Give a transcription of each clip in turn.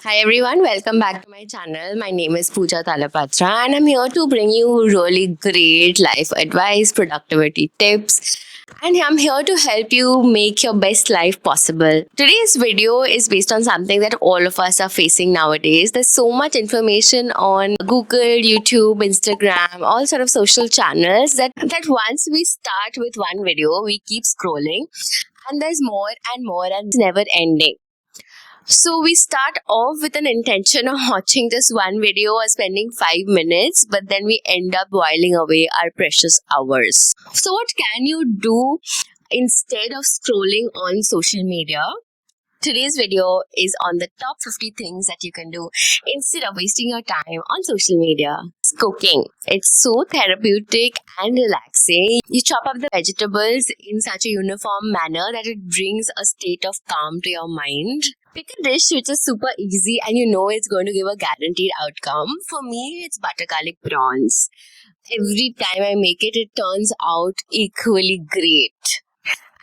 Hi everyone, welcome back to my channel. My name is Pooja Talapatra and I'm here to bring you really great life advice, productivity tips, and I'm here to help you make your best life possible. Today's video is based on something that all of us are facing nowadays. There's so much information on Google, YouTube, Instagram, all sort of social channels that once we start with one video, we keep scrolling and there's more and more and it's never ending. So we start off with an intention of watching just one video or spending 5 minutes, but then we end up whiling away our precious hours. So what can you do instead of scrolling on social media? Today's video is on the top 50 things that you can do instead of wasting your time on social media. Cooking. It's so therapeutic and relaxing. You chop up the vegetables in such a uniform manner that it brings a state of calm to your mind. Pick a dish which is super easy and you know it's going to give a guaranteed outcome. For me, it's butter garlic prawns. Every time I make it, it turns out equally great.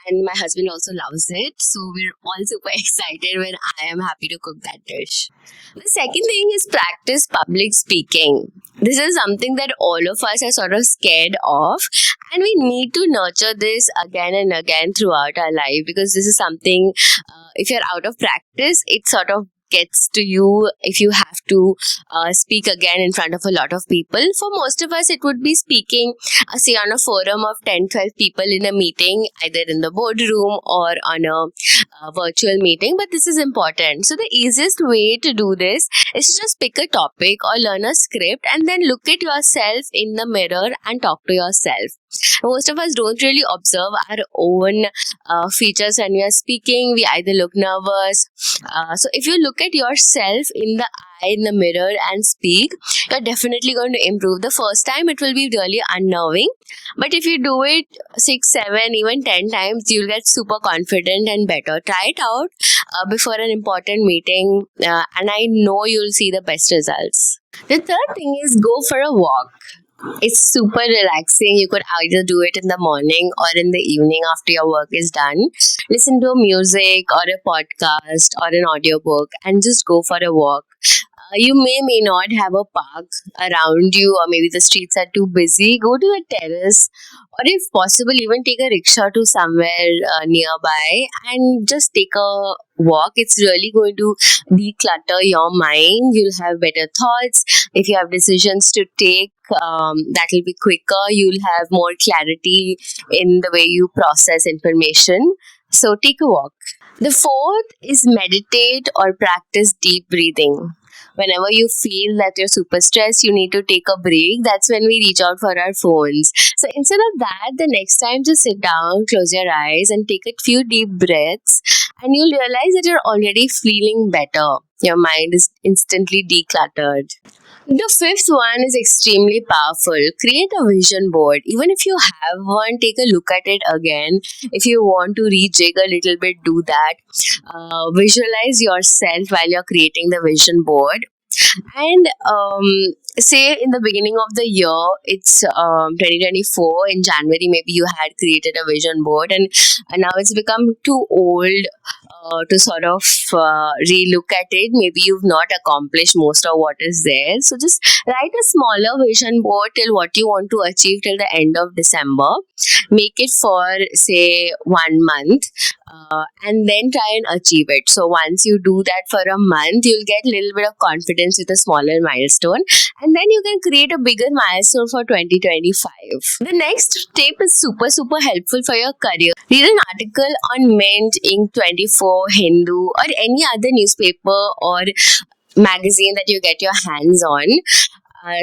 And my husband also loves it. So we're all super excited when I am happy to cook that dish. The second thing is practice public speaking. This is something that all of us are sort of scared of. And we need to nurture this again and again throughout our life, because this is something, if you're out of practice, it sort of gets to you if you have to speak again in front of a lot of people. For most of us, it would be speaking, say, on a forum of 10-12 people in a meeting, either in the boardroom or on a virtual meeting. But this is important. So the easiest way to do this is to just pick a topic or learn a script and then look at yourself in the mirror and talk to yourself. Most of us don't really observe our own features when we are speaking. We either look nervous. So if you look at yourself in the eye, in the mirror and speak, you're definitely going to improve. The first time it will be really unnerving. But if you do it 6, 7, even 10 times, you'll get super confident and better. Try it out before an important meeting and I know you'll see the best results. The third thing is go for a walk. It's super relaxing. You could either do it in the morning or in the evening after your work is done. Listen to music or a podcast or an audiobook and just go for a walk. You may not have a park around you, or maybe the streets are too busy. Go to a terrace, or if possible, even take a rickshaw to somewhere nearby and just take a walk. It's really going to declutter your mind. You'll have better thoughts. If you have decisions to take, that will be quicker. You'll have more clarity in the way you process information. So take a walk. The fourth is meditate or practice deep breathing. Whenever you feel that you're super stressed, you need to take a break. That's when we reach out for our phones. So instead of that, the next time just sit down, close your eyes and take a few deep breaths and you'll realize that you're already feeling better. Your mind is instantly decluttered. The fifth one is extremely powerful. Create a vision board. Even if you have one, take a look at it again. If you want to rejig a little bit, do that. Visualize yourself while you're creating the vision board. And say in the beginning of the year, it's 2024, in January maybe you had created a vision board and now it's become too old to sort of re-look at it. Maybe you've not accomplished most of what is there. So just write a smaller vision board till what you want to achieve till the end of December. Make it for say 1 month and then try and achieve it. So once you do that for a month, you'll get a little bit of confidence with a smaller milestone and then you can create a bigger milestone for 2025. The next tip is super helpful for your career. Read an article on Mint, Ink 24, Hindu or any other newspaper or magazine that you get your hands on.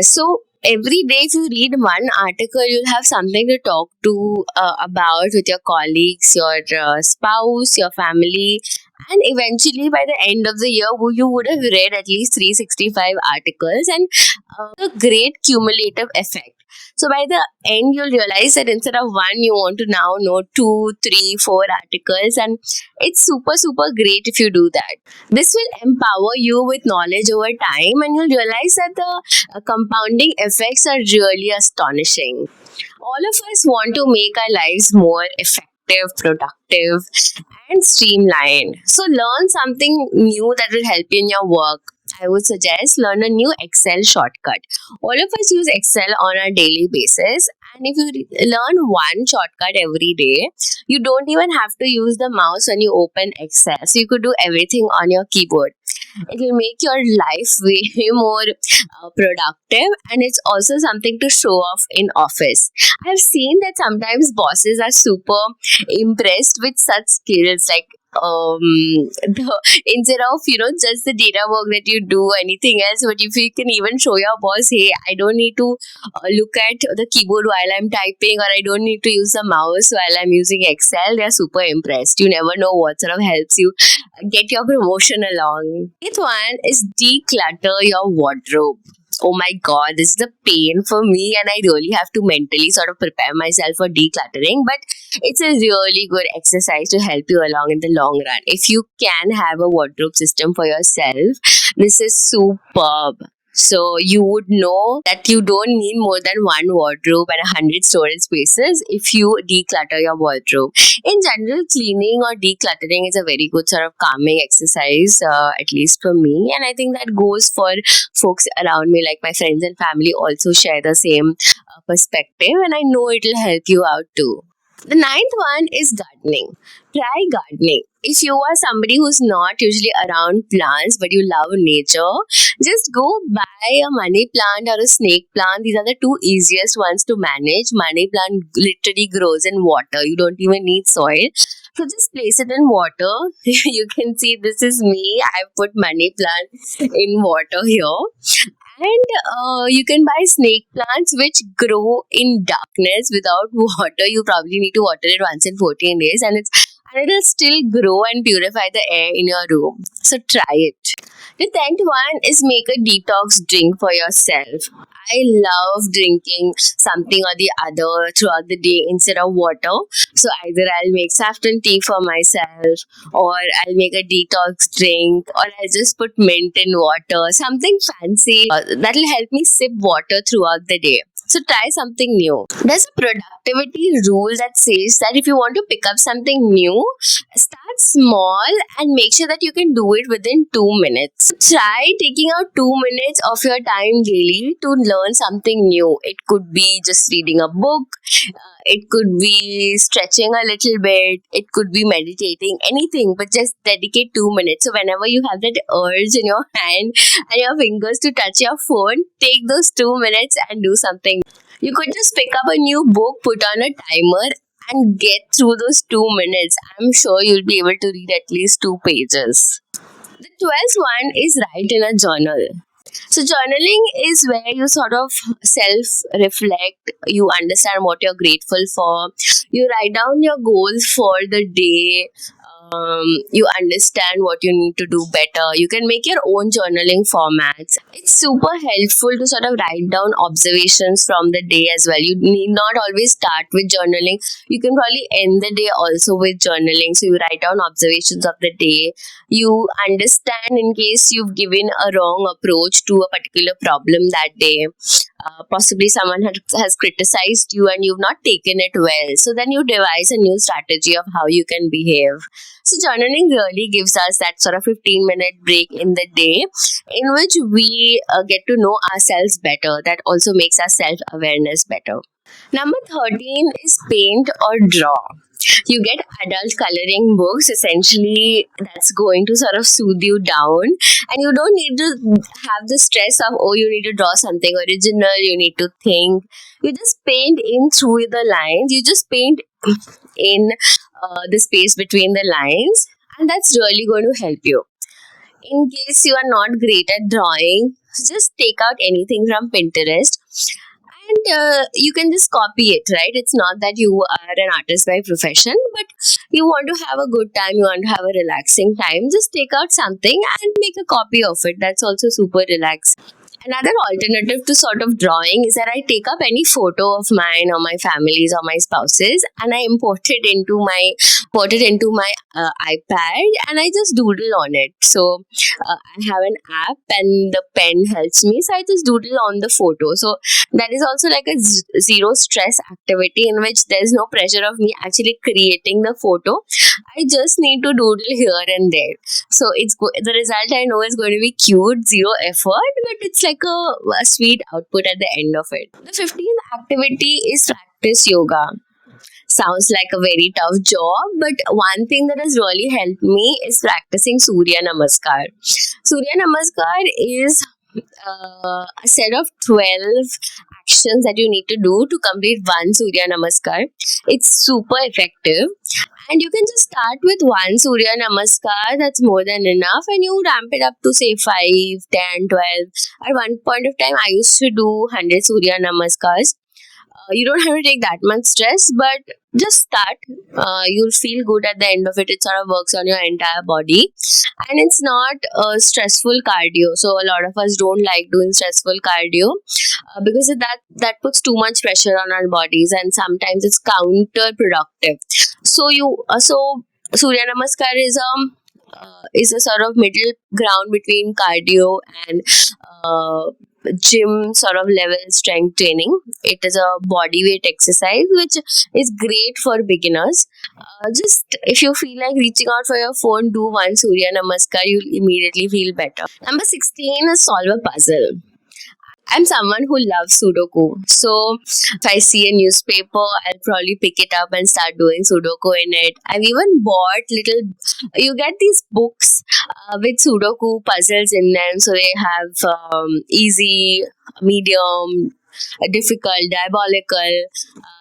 So every day if you read one article, you'll have something to talk to about with your colleagues, your spouse, your family, and eventually by the end of the year you would have read at least 365 articles and a great cumulative effect. So by the end, you'll realize that instead of one, you want to now know 2, 3, 4 articles, and it's super great if you do that. This will empower you with knowledge over time, and you'll realize that the compounding effects are really astonishing. All of us want to make our lives more effective, productive, and streamline. So learn something new that will help you in your work. I would suggest learn a new Excel shortcut. All of us use Excel on a daily basis, and if you learn one shortcut every day, you don't even have to use the mouse when you open Excel. So you could do everything on your keyboard. It will make your life way more productive, and it's also something to show off in office. I've seen that sometimes bosses are super impressed with such skills, like instead of just the data work that you do, anything else, but if you can even show your boss, hey, I don't need to look at the keyboard while I'm typing, or I don't need to use the mouse while I'm using Excel, they're super impressed. You never know what sort of helps you get your promotion along. Eighth one is declutter your wardrobe. Oh my god, this is a pain for me, and I really have to mentally sort of prepare myself for decluttering. But it's a really good exercise to help you along in the long run. If you can have a wardrobe system for yourself, this is superb. So you would know that you don't need more than one wardrobe and 100 storage spaces if you declutter your wardrobe. In general, cleaning or decluttering is a very good sort of calming exercise, at least for me. And I think that goes for folks around me, like my friends and family also share the same perspective. And I know it will help you out too. The ninth one is gardening. Try gardening. If you are somebody who's not usually around plants but you love nature, just go buy a money plant or a snake plant. These are the two easiest ones to manage. Money plant literally grows in water. You don't even need soil. So just place it in water. You can see this is me. I've put money plant in water here. And you can buy snake plants which grow in darkness without water. You probably need to water it once in 14 days, and it'll still grow and purify the air in your room. So try it. The 10th one is make a detox drink for yourself. I love drinking something or the other throughout the day instead of water. So either I'll make saffron tea for myself, or I'll make a detox drink, or I'll just put mint in water, something fancy that'll help me sip water throughout the day. So try something new. There's a productivity rule that says that if you want to pick up something new, start small and make sure that you can do it within 2 minutes. Try taking out 2 minutes of your time daily to learn something new. It could be just reading a book, it could be stretching a little bit, it could be meditating, anything, but just dedicate 2 minutes. So whenever you have that urge in your hand and your fingers to touch your phone, take those 2 minutes and do something. You could just pick up a new book, put on a timer, and get through those 2 minutes. I'm sure you'll be able to read at least 2 pages. The 12th one is write in a journal. So journaling is where you sort of self-reflect, you understand what you're grateful for, you write down your goals for the day, you understand what you need to do better. You can make your own journaling formats. It's super helpful to sort of write down observations from the day as well. You need not always start with journaling. You can probably end the day also with journaling. So you write down observations of the day. You understand in case you've given a wrong approach to a particular problem that day. Possibly someone has criticized you and you've not taken it well. So then you devise a new strategy of how you can behave. So journaling really gives us that sort of 15-minute break in the day in which we get to know ourselves better. That also makes our self-awareness better. Number 13 is paint or draw. You get adult coloring books, essentially that's going to sort of soothe you down, and you don't need to have the stress of, oh, you need to draw something original, you need to think. You just paint in through the lines, you just paint in the space between the lines, and that's really going to help you. In case you are not great at drawing, just take out anything from Pinterest and you can just copy it, right? It's not that you are an artist by profession, but you want to have a good time, you want to have a relaxing time, just take out something and make a copy of it. That's also super relaxing. Another alternative to sort of drawing is that I take up any photo of mine or my family's or my spouse's, and I import it into my iPad, and I just doodle on it. So I have an app and the pen helps me, so I just doodle on the photo. So that is also like a zero stress activity in which there's no pressure of me actually creating the photo. I just need to doodle here and there. So the result I know is going to be cute, zero effort, but it's like a sweet output at the end of it. The 15th activity is practice yoga. Sounds like a very tough job, but one thing that has really helped me is practicing Surya Namaskar. Surya Namaskar is a set of 12 actions that you need to do to complete one Surya Namaskar. It's super effective. And you can just start with one Surya Namaskar, that's more than enough, and you ramp it up to say 5, 10, 12. At one point of time, I used to do 100 Surya Namaskars. You don't have to take that much stress, but just start. You'll feel good at the end of it. It sort of works on your entire body, and it's not stressful cardio. So a lot of us don't like doing stressful cardio because that puts too much pressure on our bodies, and sometimes it's counterproductive. So Surya Namaskar is a sort of middle ground between cardio and gym sort of level strength training. It is a body weight exercise which is great for beginners. Just if you feel like reaching out for your phone, do one Surya Namaskar, you'll immediately feel better. Number 16 is solve a puzzle. I'm someone who loves Sudoku. So if I see a newspaper, I'll probably pick it up and start doing Sudoku in it. I've even you get these books with Sudoku puzzles in them. So they have easy, medium, difficult, diabolical.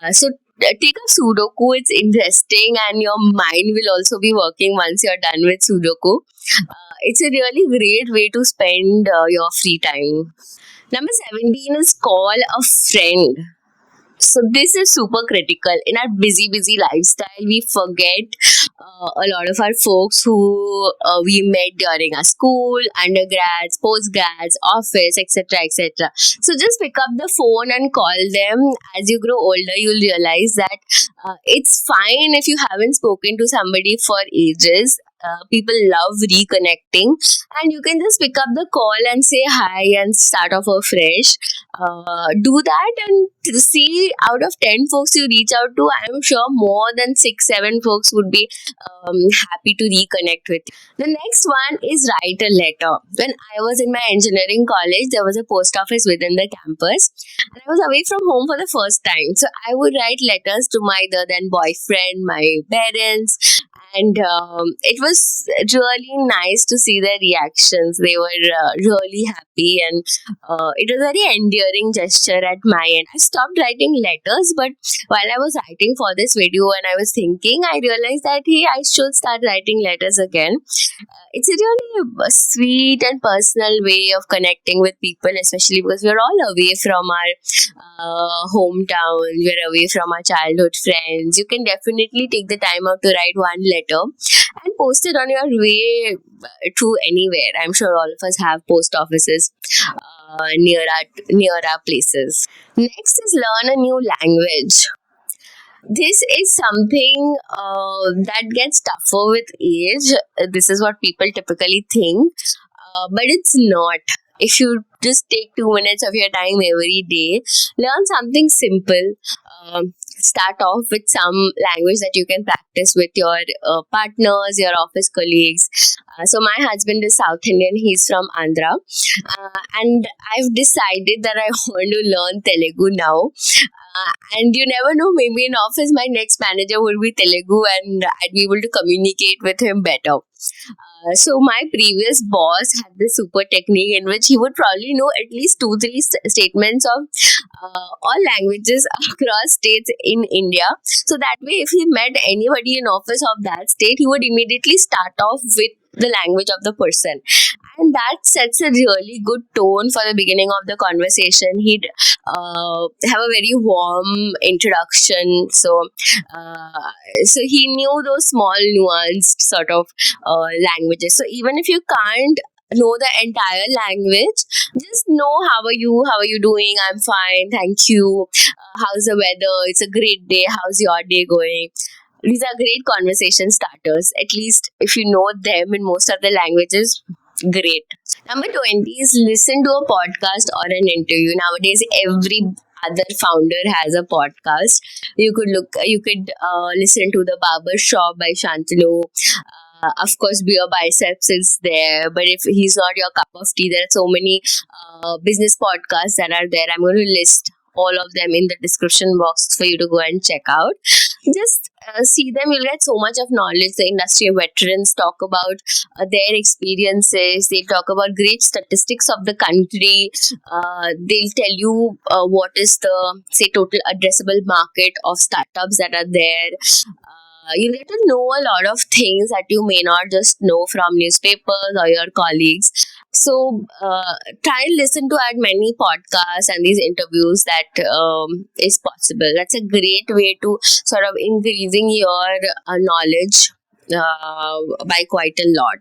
Take up Sudoku, it's interesting, and your mind will also be working once you're done with Sudoku. It's a really great way to spend your free time. Number 17 is call a friend. So this is super critical. In our busy lifestyle, we forget a lot of our folks who we met during our school, undergrads, postgrads, office, etc., etc. So just pick up the phone and call them. As you grow older, you'll realize that it's fine if you haven't spoken to somebody for ages. People love reconnecting, and you can just pick up the call and say hi and start off afresh. Do that and see, out of 10 folks you reach out to, I'm sure more than 6-7 folks would be happy to reconnect with you. The next one is write a letter. When I was in my engineering college, there was a post office within the campus, and I was away from home for the first time. So I would write letters to my then boyfriend, my parents, and it was really nice to see their reactions. They were really happy, and it was a very endearing gesture at my end. I stopped writing letters, but while I was writing for this video and I was thinking, I realized that hey, I should start writing letters again. It's a really sweet and personal way of connecting with people, especially because we're all away from our hometown, we're away from our childhood friends. You can definitely take the time out to write one letter and post it on your way to anywhere. I'm sure all of us have post offices near our places. Next is learn a new language. This is something that gets tougher with age. This is what people typically think, but it's not. If you just take 2 minutes of your time every day, learn something simple. Start off with some language that you can practice with your partners, your office colleagues. So my husband is South Indian, he's from Andhra, and I've decided that I want to learn Telugu now. And you never know, maybe in office my next manager will be Telugu and I'd be able to communicate with him better. So my previous boss had this super technique in which he would probably know at least 2-3 statements of all languages across states in India. So that way, if he met anybody in office of that state, he would immediately start off with the language of the person, and that sets a really good tone for the beginning of the conversation. He'd have a very warm introduction, so he knew those small nuanced sort of languages. So even if you can't know the entire language. Just know, how are you doing? I'm fine, thank you. How's the weather? It's a great day. How's your day going? These are great conversation starters. At least if you know them in most of the languages, great. Number 20 is listen to a podcast or an interview. Nowadays, every other founder has a podcast. You could listen to the Barber Shop by Shantanu. Of course, Beerbiceps is there, but if he's not your cup of tea, there are so many business podcasts that are there. I'm going to list all of them in the description box for you to go and check out. Just see them, you'll get so much of knowledge. The industry veterans talk about their experiences, they talk about great statistics of the country. They'll tell you what is the, say, total addressable market of startups that are there. You get to know a lot of things that you may not just know from newspapers or your colleagues. So try and listen to as many podcasts and these interviews that is possible. That's a great way to sort of increasing your knowledge by quite a lot.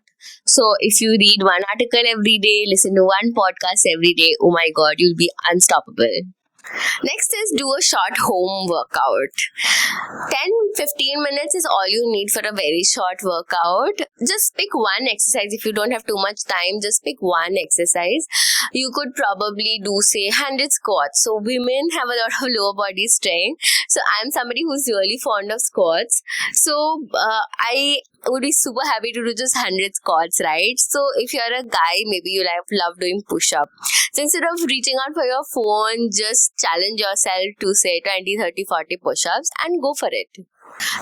So if you read one article every day, listen to one podcast every day, oh my god, you'll be unstoppable. Next is do a short home workout. 10-15 minutes is all you need for a very short workout. Just pick one exercise. If you don't have too much time, just pick one exercise. You could probably do, say, 100 squats. So women have a lot of lower body strength. So I'm somebody who's really fond of squats. So I would be super happy to do just 100 squats, right? So if you're a guy, maybe you love doing push-up. So instead of reaching out for your phone, just challenge yourself to say 20, 30, 40 push-ups and go for it.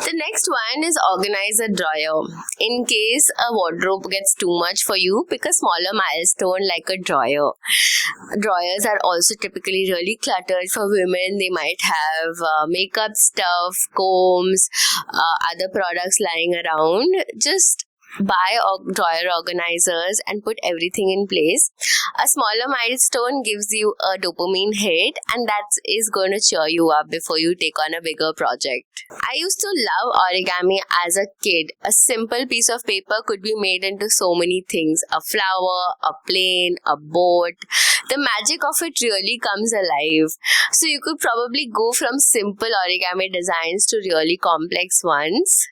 The next one is organize a drawer. In case a wardrobe gets too much for you, pick a smaller milestone like a drawer. Drawers are also typically really cluttered for women. They might have makeup stuff, combs, other products lying around. Just buy drawer organizers and put everything in place. A smaller milestone gives you a dopamine hit, and that is going to cheer you up before you take on a bigger project. I used to love origami as a kid. A simple piece of paper could be made into so many things. A flower, a plane, a boat. The magic of it really comes alive. So you could probably go from simple origami designs to really complex ones.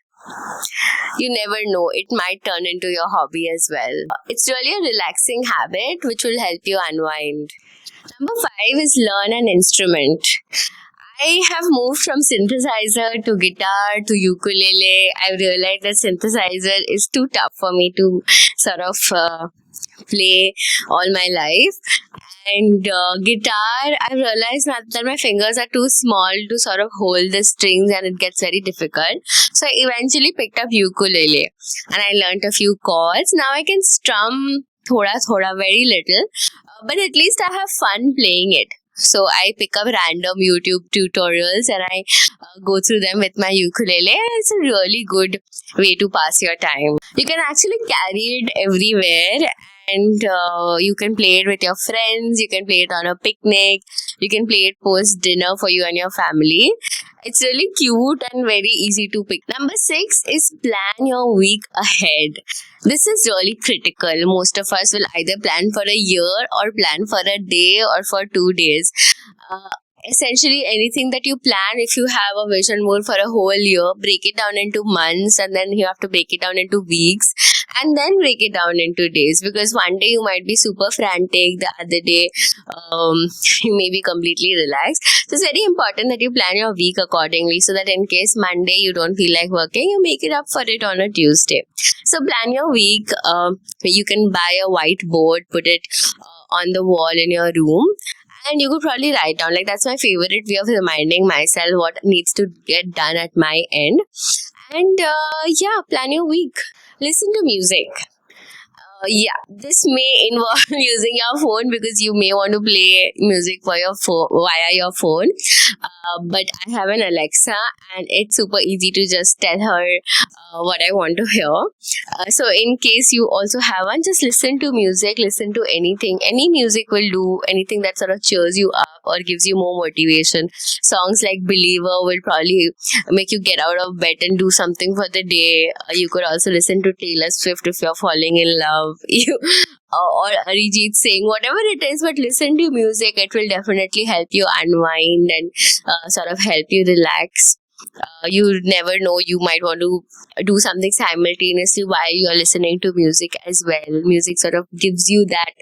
You never know, it might turn into your hobby as well. It's really a relaxing habit which will help you unwind. Number 5 is learn an instrument. I have moved from synthesizer to guitar to ukulele. I realized that synthesizer is too tough for me to sort of play all my life. And guitar, I realized that my fingers are too small to sort of hold the strings and it gets very difficult. So I eventually picked up ukulele and I learned a few chords. Now I can strum thoda, very little, but at least I have fun playing it. So I pick up random YouTube tutorials and I go through them with my ukulele. It's a really good way to pass your time. You can actually carry it everywhere. And you can play it with your friends, you can play it on a picnic, you can play it post dinner for you and your family. It's really cute and very easy to pick. Number 6 is plan your week ahead. This is really critical. Most of us will either plan for a year or plan for a day or for 2 days. Essentially, anything that you plan, if you have a vision board for a whole year, break it down into months and then you have to break it down into weeks and then break it down into days, because one day you might be super frantic, the other day you may be completely relaxed. So it's very important that you plan your week accordingly so that in case Monday you don't feel like working, you make it up for it on a Tuesday. So plan your week. You can buy a whiteboard, put it on the wall in your room. And you could probably write down, like that's my favorite way of reminding myself what needs to get done at my end. And plan your week. Listen to music. This may involve using your phone because you may want to play music for your via your phone. But I have an Alexa and it's super easy to just tell her what I want to hear. So in case you also have one, just listen to music, listen to anything. Any music will do, anything that sort of cheers you up. or gives you more motivation. Songs like Believer will probably make you get out of bed and do something for the day. You could also listen to Taylor Swift if you're falling in love. You or Arijit Singh, whatever it is, but listen to music. It will definitely help you unwind and sort of help you relax. You never know, you might want to do something simultaneously while you're listening to music as well. Music sort of gives you that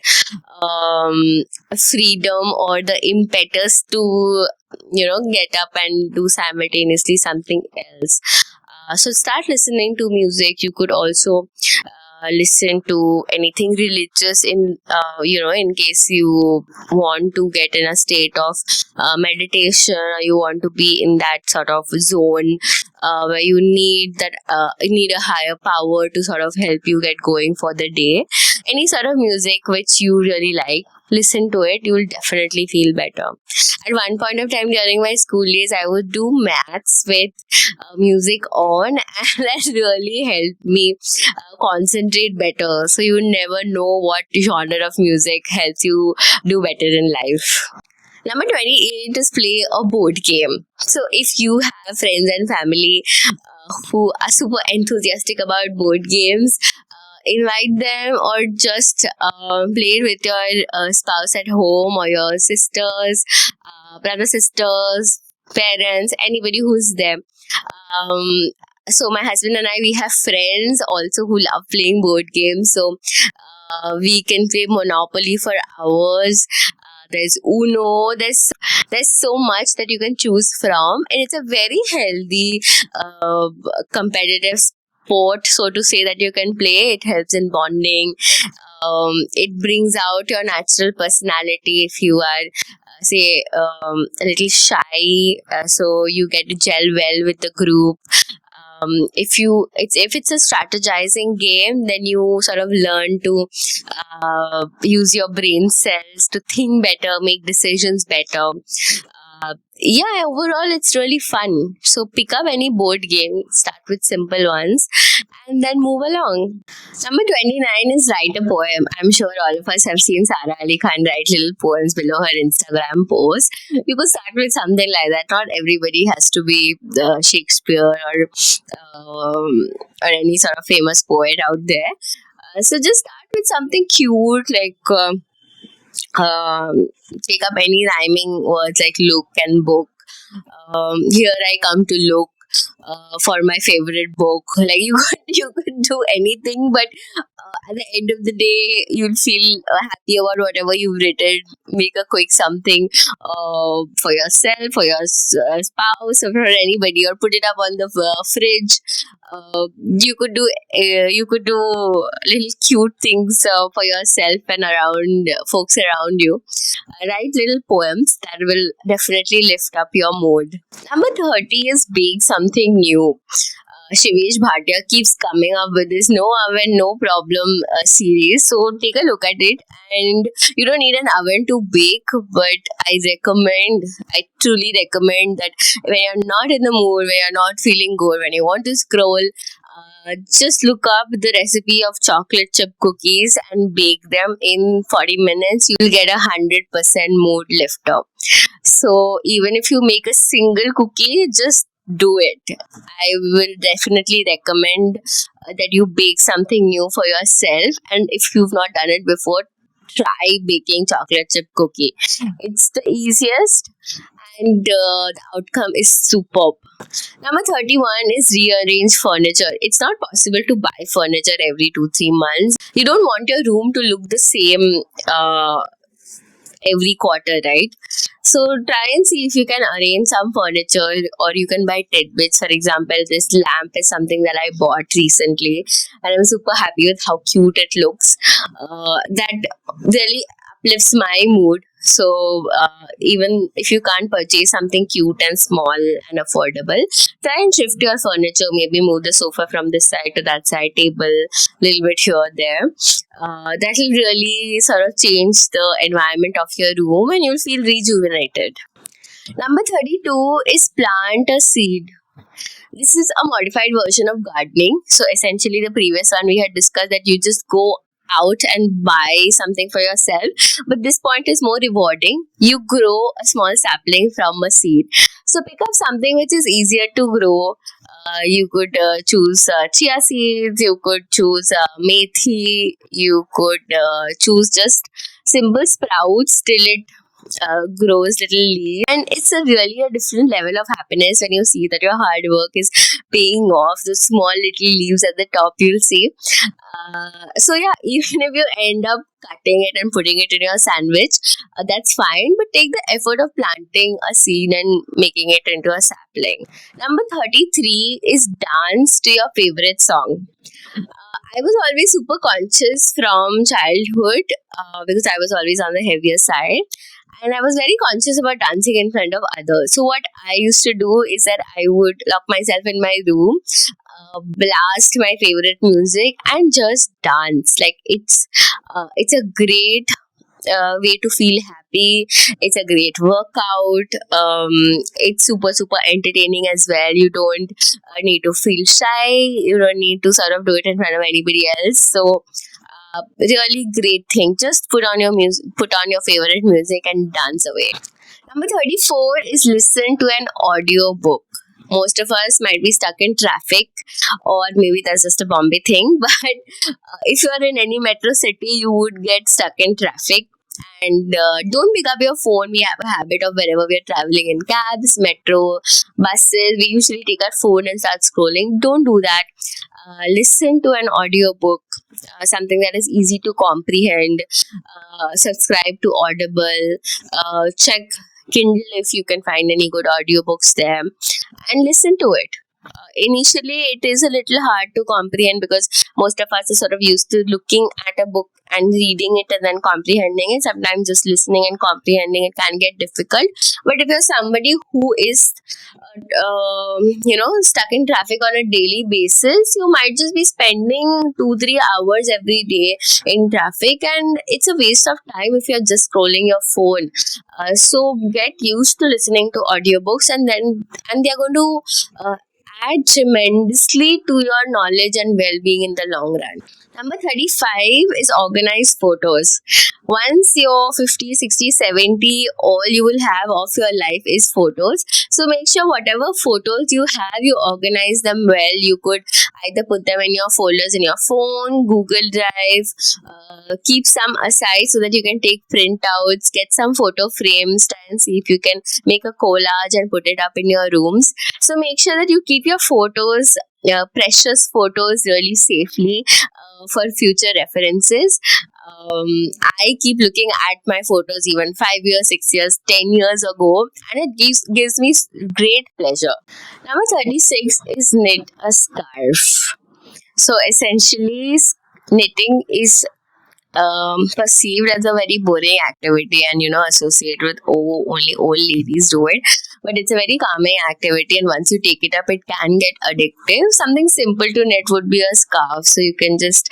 freedom or the impetus to get up and do simultaneously something else. So start listening to music. You could also listen to anything religious in case you want to get in a state of meditation, or you want to be in that sort of zone where you need a higher power to sort of help you get going for the day. Any sort of music which you really like, listen to it. You will definitely feel better. At one point of time during my school days, I would do maths with music on, and that really helped me concentrate better. So you never know what genre of music helps you do better in life. Number 28 is play a board game. So if you have friends and family who are super enthusiastic about board games, invite them, or just play it with your spouse at home, or your sisters, brother, sisters, parents, anybody who's there. So my husband and I, we have friends also who love playing board games. So we can play Monopoly for hours. There's Uno. There's so much that you can choose from, and it's a very healthy competitive sport, so to say, that you can play. It helps in bonding. It brings out your natural personality. If you are say a little shy, so you get to gel well with the group. If it's a strategizing game, then you sort of learn to use your brain cells to think better, make decisions better. Overall it's really fun. So pick up any board game, start with simple ones, and then move along. Number 29 is write a poem. I'm sure all of us have seen Sara Ali Khan write little poems below her Instagram post. You could start with something like that. Not everybody has to be Shakespeare or any sort of famous poet out there. So just start with something cute, like pick up any rhyming words like look and book. Here I come to look for my favorite book. Like you could do anything, but at the end of the day, you'll feel happy about whatever you've written. Make a quick something for yourself, for your spouse, or for anybody, or put it up on the fridge. You could do little cute things for yourself and around folks around you. Write little poems that will definitely lift up your mood. Number 30 is bake something new. Shivesh Bhatia keeps coming up with this no oven, no problem series. So take a look at it, and you don't need an oven to bake, but I truly recommend that when you're not in the mood, when you're not feeling good, when you want to scroll, just look up the recipe of chocolate chip cookies and bake them in 40 minutes. You'll get 100% mood lifter. So even if you make a single cookie, just do it. I will definitely recommend that you bake something new for yourself, and if you've not done it before, try baking chocolate chip cookie. It's the easiest, and the outcome is superb. Number 31 is rearrange furniture. It's not possible to buy furniture every 2-3 months. You don't want your room to look the same every quarter, right? So try and see if you can arrange some furniture, or you can buy tidbits. For example, this lamp is something that I bought recently, and I'm super happy with how cute it looks. That really uplifts my mood. So even if you can't purchase something cute and small and affordable, try and shift your furniture. Maybe move the sofa from this side to that side, table a little bit here or there. That will really sort of change the environment of your room, and you'll feel rejuvenated. Number 32 is plant a seed. This is a modified version of gardening. So essentially the previous one we had discussed that you just go out and buy something for yourself, but this point is more rewarding. You grow a small sapling from a seed. So pick up something which is easier to grow. You could choose chia seeds, you could choose methi, you could choose just simple sprouts till it grows little leaves, and it's a really a different level of happiness when you see that your hard work is paying off. The small little leaves at the top, you'll see. So yeah, even if you end up cutting it and putting it in your sandwich, that's fine, but take the effort of planting a seed and making it into a sapling. Number 33 is dance to your favorite song. I was always super conscious from childhood because I was always on the heavier side, and I was very conscious about dancing in front of others. So what I used to do is that I would lock myself in my room, blast my favorite music, and just dance. Like it's a great way to feel happy. It's a great workout. It's super entertaining as well. You don't need to feel shy. You don't need to sort of do it in front of anybody else. So really great thing. Just put on your music, put on your favorite music, and dance away. Number 34 is listen to an audio book. Most of us might be stuck in traffic, or maybe that's just a Bombay thing. But if you are in any metro city, you would get stuck in traffic. And don't pick up your phone. We have a habit of wherever we are traveling in cabs, metro, buses, we usually take our phone and start scrolling. Don't do that. Listen to an audiobook, something that is easy to comprehend. Subscribe to Audible. Check Kindle if you can find any good audiobooks there, and listen to it. Initially, it is a little hard to comprehend because most of us are sort of used to looking at a book and reading it and then comprehending it. Sometimes just listening and comprehending it can get difficult. But if you're somebody who is, stuck in traffic on a daily basis, you might just be spending 2-3 hours every day in traffic, and it's a waste of time if you're just scrolling your phone. So get used to listening to audiobooks, and they're going to add tremendously to your knowledge and well-being in the long run. Number 35 is organized photos. Once you're 50, 60, 70, all you will have of your life is photos. So make sure whatever photos you have, you organize them well. You could either put them in your folders in your phone, Google Drive, keep some aside so that you can take printouts, get some photo frames, try and see if you can make a collage and put it up in your rooms. So make sure that you keep your photos, precious photos, really safely for future references. I keep looking at my photos even 5 years, 6 years, 10 years ago, and it gives me great pleasure. Number 36 is knit a scarf. So essentially, knitting is perceived as a very boring activity, and associated with only old ladies do it, but it's a very calming activity, and once you take it up, it can get addictive. Something simple to knit would be a scarf. So you can just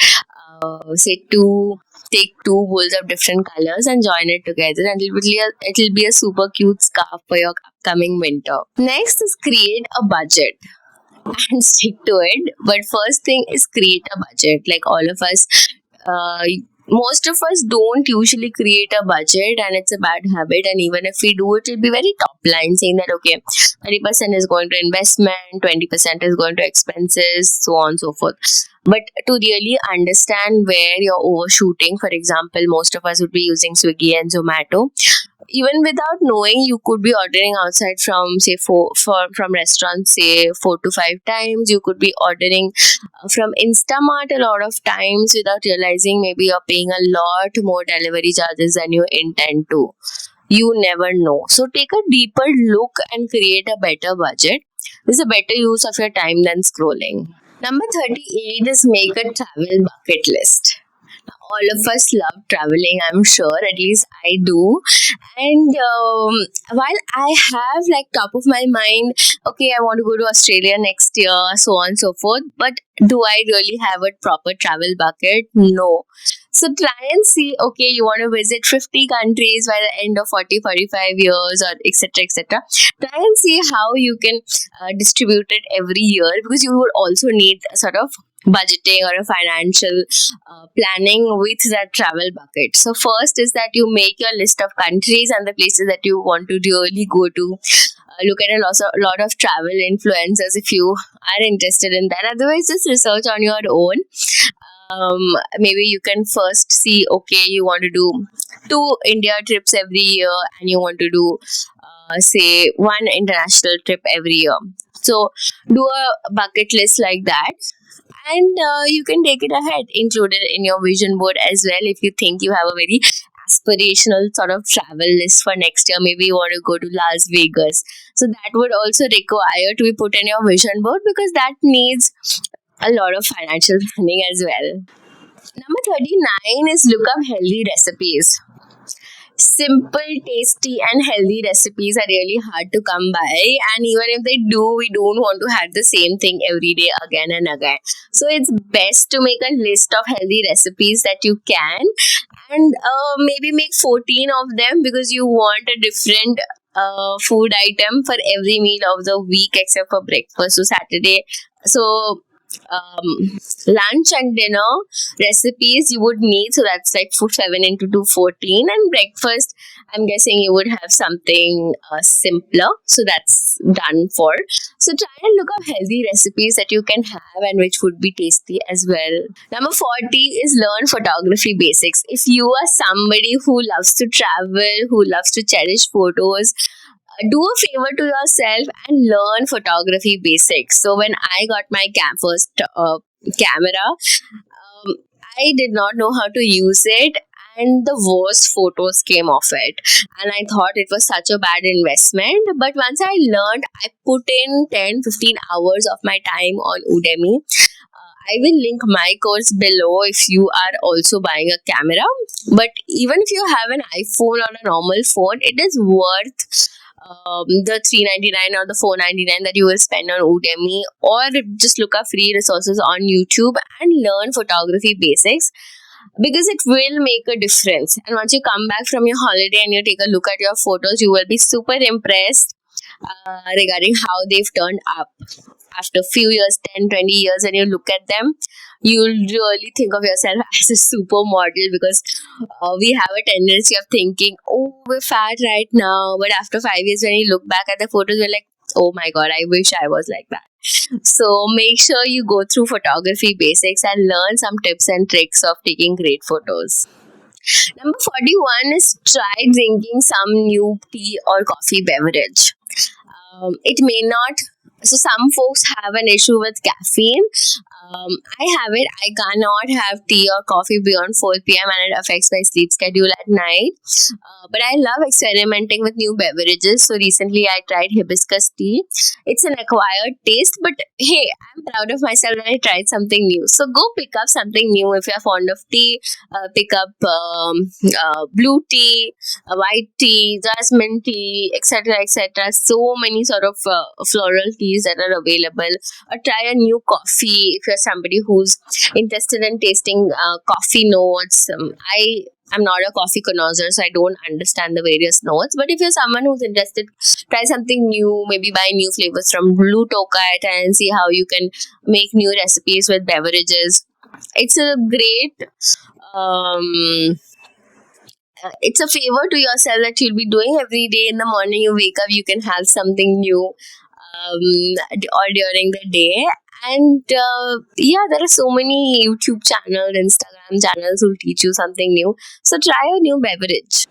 take two wools of different colors and join it together, and it'll be a super cute scarf for your upcoming winter. Next is create a budget and stick to it. But first thing is create a budget. Like all of us, most of us don't usually create a budget, and it's a bad habit. And even if we do it, it'll be very top line, saying that okay, 30% is going to investment, 20% is going to expenses, so on and so forth. But to really understand where you're overshooting, for example, most of us would be using Swiggy and Zomato. Even without knowing, you could be ordering outside from say from restaurants, say 4 to 5 times. You could be ordering from Instamart a lot of times without realizing maybe you're paying a lot more delivery charges than you intend to. You never know. So take a deeper look and create a better budget. This is a better use of your time than scrolling. Number 38 is make a travel bucket list. All of us love traveling, I'm sure, at least I do. And while I have like top of my mind, okay, I want to go to Australia next year, so on and so forth, but do I really have a proper travel bucket? No. So try and see, okay, you want to visit 50 countries by the end of 40, 45 years, or etc. etc. Try and see how you can distribute it every year, because you would also need a sort of budgeting or a financial planning with that travel bucket. So first is that you make your list of countries and the places that you want to really go to. Look at lot of travel influencers if you are interested in that. Otherwise, just research on your own. Maybe you can first see, okay, you want to do 2 India trips every year, and you want to do say 1 international trip every year. So do a bucket list like that, and you can take it ahead, include it in your vision board as well. If you think you have a very aspirational sort of travel list for next year, maybe you want to go to Las Vegas, so that would also require to be put in your vision board, because that needs a lot of financial planning as well. Number 39 is look up healthy recipes. Simple, tasty, and healthy recipes are really hard to come by, and even if they do, we don't want to have the same thing every day again and again. So it's best to make a list of healthy recipes that you can, and maybe make 14 of them, because you want a different food item for every meal of the week except for breakfast. So Saturday, so lunch and dinner recipes you would need, so that's like 7 into 2 14, and breakfast I'm guessing you would have something simpler, so that's done for. So try and look up healthy recipes that you can have and which would be tasty as well. Number 40 is learn photography basics. If you are somebody who loves to travel, who loves to cherish photos, do a favor to yourself and learn photography basics. So when I got my first camera, I did not know how to use it, and the worst photos came off it, and I thought it was such a bad investment. But once I learned, I put in 10-15 hours of my time on Udemy. I will link my course below if you are also buying a camera. But even if you have an iPhone or a normal phone, it is worth the 399 or the 499 that you will spend on Udemy, or just look up free resources on YouTube and learn photography basics, because it will make a difference. And once you come back from your holiday and you take a look at your photos, you will be super impressed regarding how they've turned up after few years, 10-20 years, and you look at them, you'll really think of yourself as a supermodel, because we have a tendency of thinking, oh, we're fat right now, but after 5 years when you look back at the photos, we're like, oh my god, I wish I was like that. So make sure you go through photography basics and learn some tips and tricks of taking great photos. Number 41 is try drinking some new tea or coffee beverage. It may not, so some folks have an issue with caffeine. I have it. I cannot have tea or coffee beyond 4 p.m. and it affects my sleep schedule at night. But I love experimenting with new beverages. So recently I tried hibiscus tea. It's an acquired taste, but hey, I'm proud of myself that I tried something new. So go pick up something new if you're fond of tea. Pick up blue tea, white tea, jasmine tea, etc. etc. So many sort of floral teas that are available. Or try a new coffee if you're somebody who's interested in tasting coffee notes. I'm not a coffee connoisseur, so I don't understand the various notes. But if you're someone who's interested, try something new. Maybe buy new flavors from Blue Tokai and see how you can make new recipes with beverages. It's a great it's a favor to yourself that you'll be doing every day. In the morning you wake up, you can have something new, or during the day. And there are so many YouTube channels, Instagram channels who teach you something new. So try a new beverage.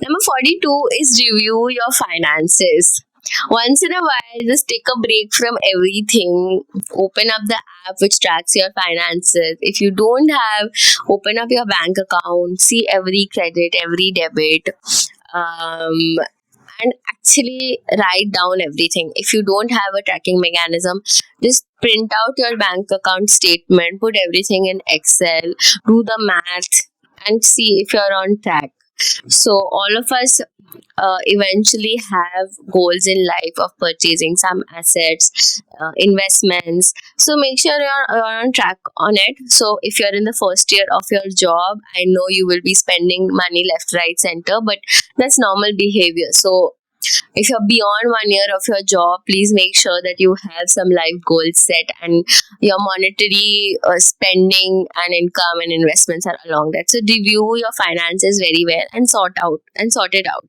Number 42 is review your finances. Once in a while, just take a break from everything. Open up the app which tracks your finances. If you don't have, open up your bank account, see every credit, every debit, and actually write down everything. If you don't have a tracking mechanism, just print out your bank account statement, put everything in Excel, do the math, and see if you're on track. So all of us eventually have goals in life of purchasing some assets, investments. So make sure you're on track on it. So if you're in the first year of your job, I know you will be spending money left, right, center, but that's normal behavior. So if you're beyond 1 year of your job, please make sure that you have some life goals set, and your monetary spending and income and investments are along that. So review your finances very well and sort it out.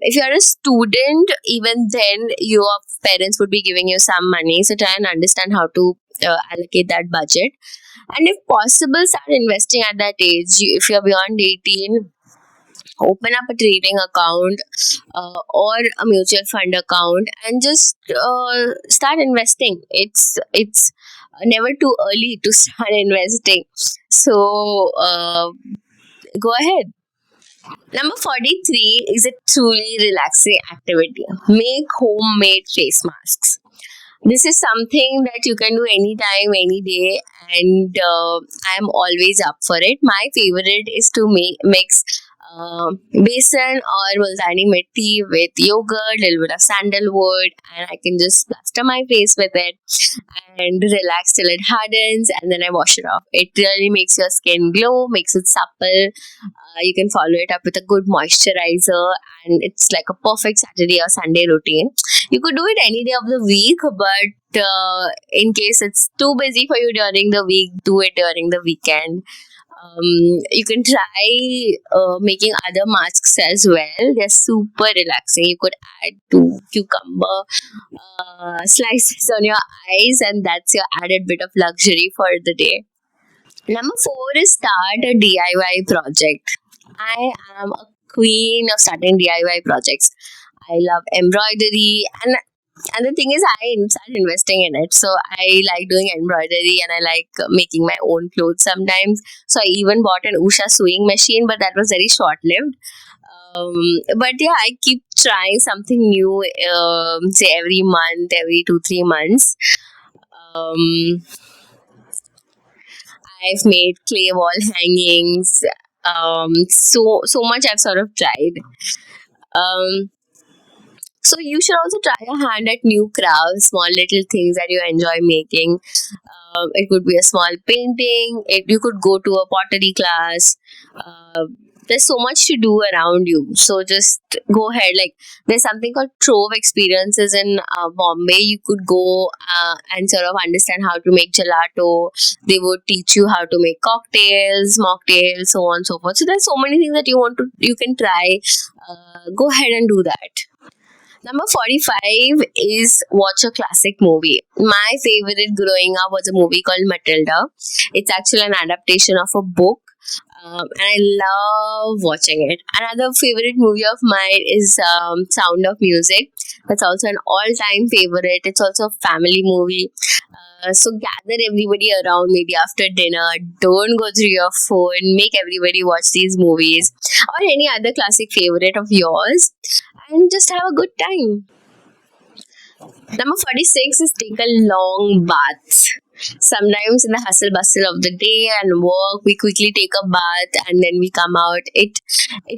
If you're a student, even then your parents would be giving you some money. So try and understand how to allocate that budget. And if possible, start investing at that age. If you're beyond 18, open up a trading account or a mutual fund account and just start investing. It's never too early to start investing. So go ahead. Number 43 is a truly relaxing activity. Make homemade face masks. This is something that you can do anytime, any day, and I'm always up for it. My favorite is to mix besan or multani mitti with yogurt, little bit of sandalwood, and I can just plaster my face with it and relax till it hardens, and then I wash it off. It really makes your skin glow, makes it supple. You can follow it up with a good moisturizer, and it's like a perfect Saturday or Sunday routine. You could do it any day of the week, but in case it's too busy for you during the week, do it during the weekend. You can try making other masks as well. They're super relaxing. You could add two cucumber slices on your eyes, and that's your added bit of luxury for the day. Number 4 is start a DIY project. I am a queen of starting DIY projects. I love embroidery, and the thing is, I started investing in it. So I like doing embroidery, and I like making my own clothes sometimes. So I even bought an Usha sewing machine, but that was very short lived. But yeah, I keep trying something new, say every month, every 2-3 months. Um, I've made clay wall hangings. So much I've sort of tried. Um, so you should also try your hand at new crafts, small little things that you enjoy making. It could be a small painting. You could go to a pottery class. Uh, there's so much to do around you. So just go ahead. Like there's something called Trove experiences in Bombay. You could go and sort of understand how to make gelato. They would teach you how to make cocktails, mocktails, so on and so forth. So there's so many things that you can try. Go ahead and do that. Number 45 is watch a classic movie. My favorite growing up was a movie called Matilda. It's actually an adaptation of a book. And I love watching it. Another favorite movie of mine is Sound of Music. That's also an all-time favorite. It's also a family movie. So gather everybody around maybe after dinner. Don't go through your phone. Make everybody watch these movies or any other classic favorite of yours, and just have a good time. Number 46 is take a long bath. Sometimes in the hustle bustle of the day and work, we quickly take a bath and then we come out. It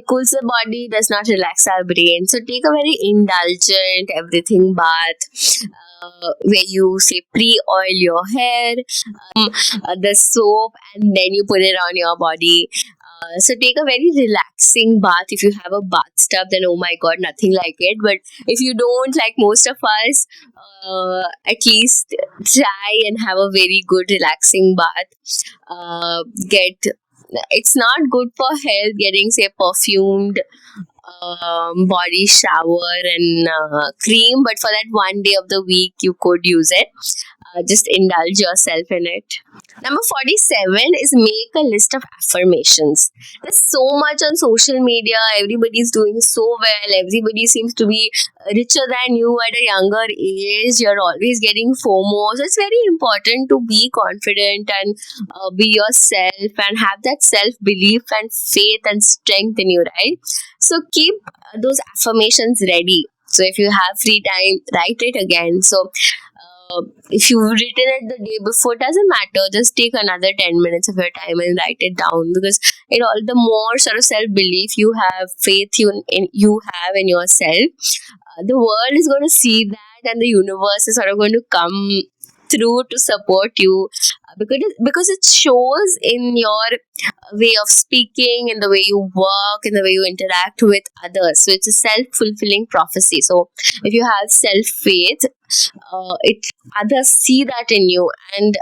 cools the body, does not relax our brain. So take a very indulgent everything bath. Where you say pre-oil your hair, the soap, and then you put it on your body. So take a very relaxing bath. If you have a bathtub, then oh my god, nothing like it. But if you don't, like most of us, at least try and have a very good relaxing bath. Get It's not good for health getting say perfumed body shower and cream, but for that one day of the week you could use it. Just indulge yourself in it. Number 47 is make a list of affirmations. There's so much on social media. Everybody's doing so well. Everybody seems to be richer than you at a younger age. You're always getting FOMO. So it's very important to be confident and be yourself and have that self-belief and faith and strength in you, right? So keep those affirmations ready. So if you have free time, write it again. So If you've written it the day before, doesn't matter. Just take another 10 minutes of your time and write it down, because it all the more sort of self belief you have, faith you have in yourself, the world is going to see that, and the universe is sort of going to come through to support you, because it shows in your way of speaking, in the way you work, in the way you interact with others. So it's a self-fulfilling prophecy. So if you have self-faith, it others see that in you, and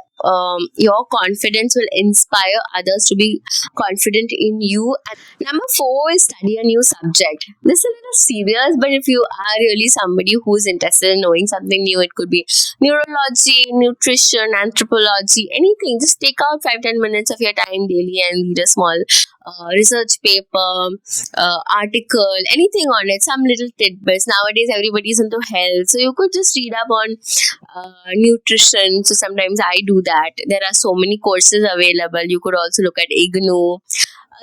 your confidence will inspire others to be confident in you. And number 4 is study a new subject. This is a little serious, but if you are really somebody who's interested in knowing something new, it could be neurology, nutrition, anthropology, anything. Just take out 5-10 minutes of your time daily and read a small research paper, article, anything on it, some little tidbits. Nowadays, everybody's into health, so you could just read up on nutrition. So sometimes I do that. There are so many courses available. You could also look at IGNU.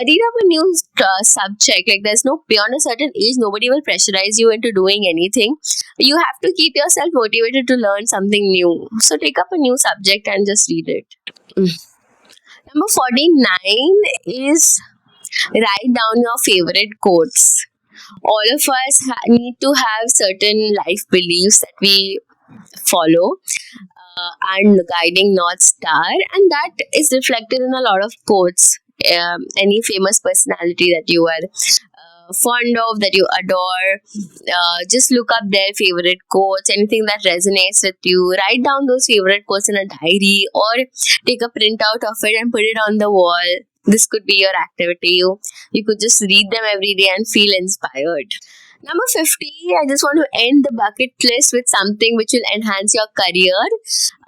Read up a new subject. Like, there's no, beyond a certain age, nobody will pressurize you into doing anything. You have to keep yourself motivated to learn something new. So take up a new subject and just read it. Number 49 is write down your favorite quotes. All of us need to have certain life beliefs that we follow, and guiding North Star, and that is reflected in a lot of quotes. Any famous personality that you are fond of, that you adore, just look up their favorite quotes, anything that resonates with you. Write down those favorite quotes in a diary, or take a printout of it and put it on the wall. This could be your activity. You could just read them every day and feel inspired. Number 50, I just want to end the bucket list with something which will enhance your career.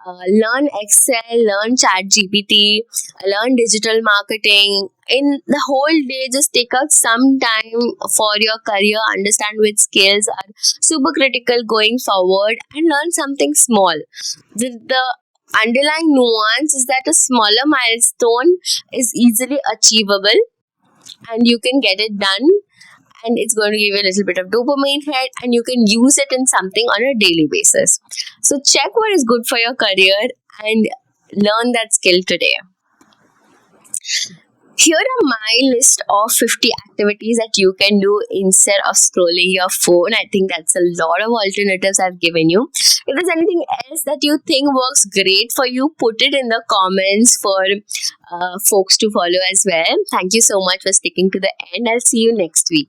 Learn Excel, learn ChatGPT, learn digital marketing. In the whole day, just take out some time for your career, understand which skills are super critical going forward, and learn something small. The underlying nuance is that a smaller milestone is easily achievable, and you can get it done, and it's going to give you a little bit of dopamine hit, and you can use it in something on a daily basis. So check what is good for your career and learn that skill today. Here are my list of 50 activities that you can do instead of scrolling your phone. I think that's a lot of alternatives I've given you. If there's anything else that you think works great for you, put it in the comments for folks to follow as well. Thank you so much for sticking to the end. I'll see you next week.